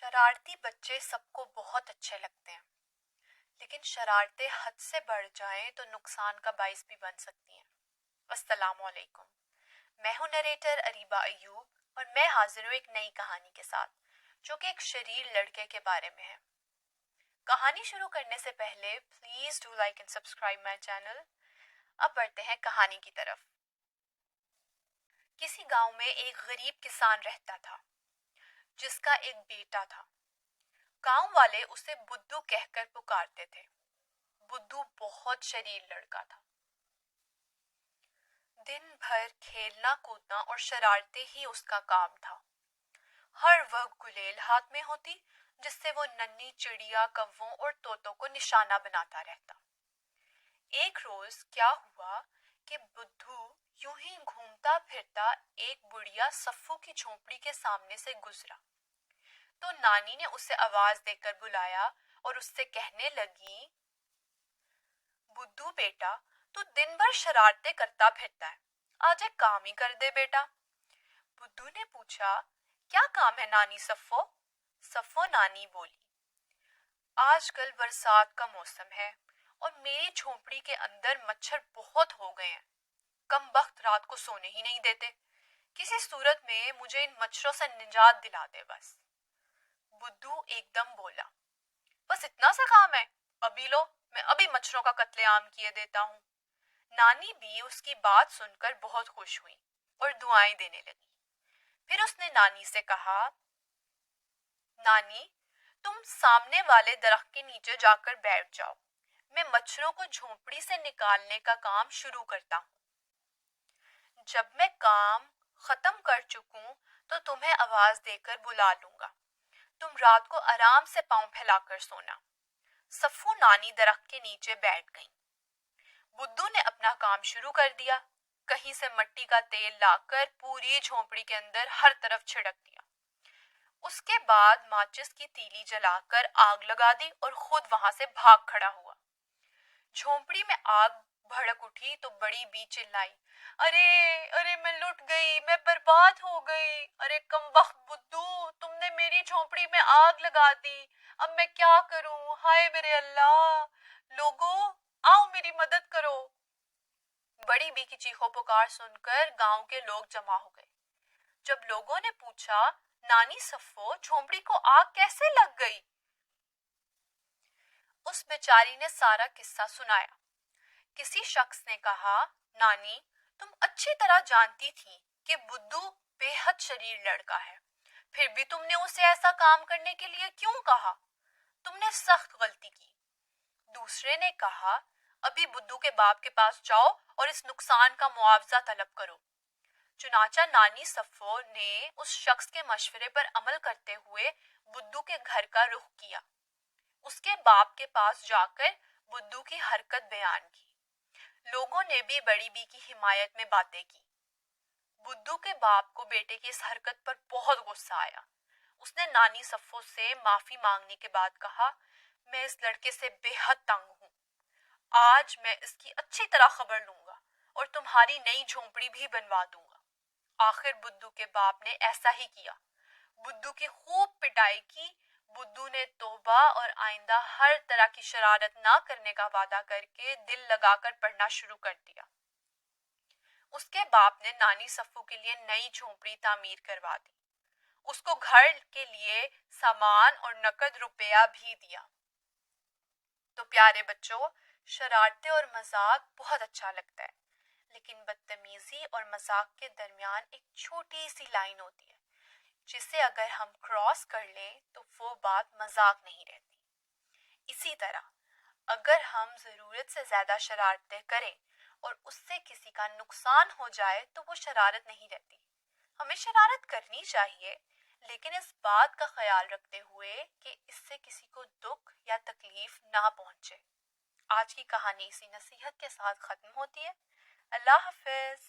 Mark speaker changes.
Speaker 1: शरारती बच्चे सबको बहुत अच्छे लगते हैं, लेकिन शरारतें हद से बढ़ जाएं तो नुकसान का बाइस भी बन सकती हैं। अस्सलामुअलैकुम, मैं हूं नरेटर अरीबा अयूब और मैं हाजिर हूं एक नई कहानी के साथ, जो कि एक शरीर लड़के के बारे में है। कहानी शुरू करने से पहले please do like and subscribe my channel. अब बढ़ते हैं कहानी की तरफ। किसी गांव में एक गरीब किसान रहता था, जिसका एक बेटा था। गांव वाले उसे बुद्धू कहकर पुकारते थे। बुद्धू बहुत शरीर लड़का था। दिन भर खेलना कूदना और शरारतें ही उसका काम था। हर वक्त गुलेल हाथ में होती, जिससे वो नन्ही चिड़िया, कौवों और तोतों को निशाना बनाता रहता। एक रोज क्या हुआ कि बुद्धू यूं ही घूमता फिरता एक बुढ़िया सफ्फू की झोंपड़ी के सामने से गुजरा, तो नानी ने उसे आवाज देकर बुलाया और उससे कहने लगी, बुद्धू बेटा, तू दिन भर शरारतें करता फिरता है, आज एक काम ही कर दे बेटा। बुद्धू ने पूछा, क्या काम है नानी सफ्फो? सफ्फो नानी बोली, आजकल बरसात का मौसम है और मेरी झोंपड़ी के अंदर मच्छर बहुत हो गए हैं। कम वक्त रात को सोने ही नहीं देते। किसी सूरत में मुझे इन मच्छरों से निजात दिला दे बस। बुद्धू एकदम बोला, बस इतना सा काम है? अभी लो, मैं अभी मच्छरों का कत्लेआम किए देता हूँ। नानी भी उसकी बात सुनकर बहुत खुश हुई और दुआएं देने लगी। फिर उसने नानी से कहा, नानी, तुम सामने वाले दरख्त के नीचे जाकर बैठ जाओ, मैं मच्छरों को झोंपड़ी से निकालने का काम शुरू करता हूँ। जब मैं काम खत्म कर चुकूं तो तुम्हें आवाज देकर बुला लूंगा। तुम रात को आराम से पांव फैलाकर सोना। सफ्फू नानी दरख्त के नीचे बैठ गई। बुद्धू ने अपना काम शुरू कर दिया। कहीं से मिट्टी का तेल लाकर पूरी झोंपड़ी के अंदर हर तरफ छिड़क दिया। उसके बाद माचिस की तीली जलाकर आग लगा दी और खुद वहां से भाग खड़ा हुआ। झोंपड़ी में आग भड़क उठी तो बड़ी बी चिल्लाई, अरे अरे, मैं लुट गई, मैं बर्बाद हो गई। अरे कमबख्त बुद्धू, तुमने मेरी झोंपड़ी में आग लगा दी। अब मैं क्या करूं? हाय मेरे अल्लाह, लोगों आओ मेरी मदद करो। बड़ी बी की चीखों पुकार सुनकर गांव के लोग जमा हो गए। जब लोगों ने पूछा, नानी सफ्फो, झोंपड़ी को आग कैसे लग गई? उस बेचारी ने सारा किस्सा सुनाया। किसी शख्स ने कहा, नानी, तुम अच्छी तरह जानती थी कि बुद्धू बेहद शरीर लड़का है, फिर भी तुमने उसे ऐसा काम करने के लिए क्यों कहा? तुमने सख्त गलती की। दूसरे ने कहा, अभी बुद्धू के बाप के पास जाओ और इस नुकसान का मुआवजा तलब करो। चुनाचा नानी सफ्फो ने उस शख्स के मशवरे पर अमल करते हुए बुद्धू के घर का रुख किया। उसके बाप के पास जाकर बुद्धू की हरकत बयान की। लोगों ने भी बड़ी बी की हिमायत में बातें की। बुद्धू के बाप को बेटे की इस हरकत पर बहुत गुस्सा आया। उसने नानी सफ्फो से माफी मांगने के बाद कहा, मैं इस लड़के से बेहद तंग हूँ। आज मैं इसकी अच्छी तरह खबर लूंगा और तुम्हारी नई झोंपड़ी भी बनवा दूंगा। आखिर बुद्धू के बाप ने ऐसा ही किया। बुद्धू की खूब पिटाई की। बुद्धू ने तौबा और आइंदा हर तरह की शरारत ना करने का वादा करके दिल लगाकर पढ़ना शुरू कर दिया। उसके बाप ने नानी सफ्फू के लिए नई झोंपड़ी तामीर करवा दी। उसको घर के लिए सामान और नकद रुपया भी दिया। तो प्यारे बच्चों, शरारतें और मजाक बहुत अच्छा लगता है, लेकिन बदतमीजी और मजाक के दरमियान एक छोटी सी लाइन होती है, जिसे अगर हम क्रॉस कर लें तो वो बात मजाक नहीं रहती। इसी तरह अगर हम जरूरत से ज्यादा शरारतें करें और उससे किसी का नुकसान हो जाए तो वो शरारत नहीं रहती। हमें शरारत करनी चाहिए, लेकिन इस बात का ख्याल रखते हुए कि इससे किसी को दुख या तकलीफ ना पहुंचे। आज की कहानी इसी नसीहत के साथ खत्म होती है। अल्लाह हाफिज।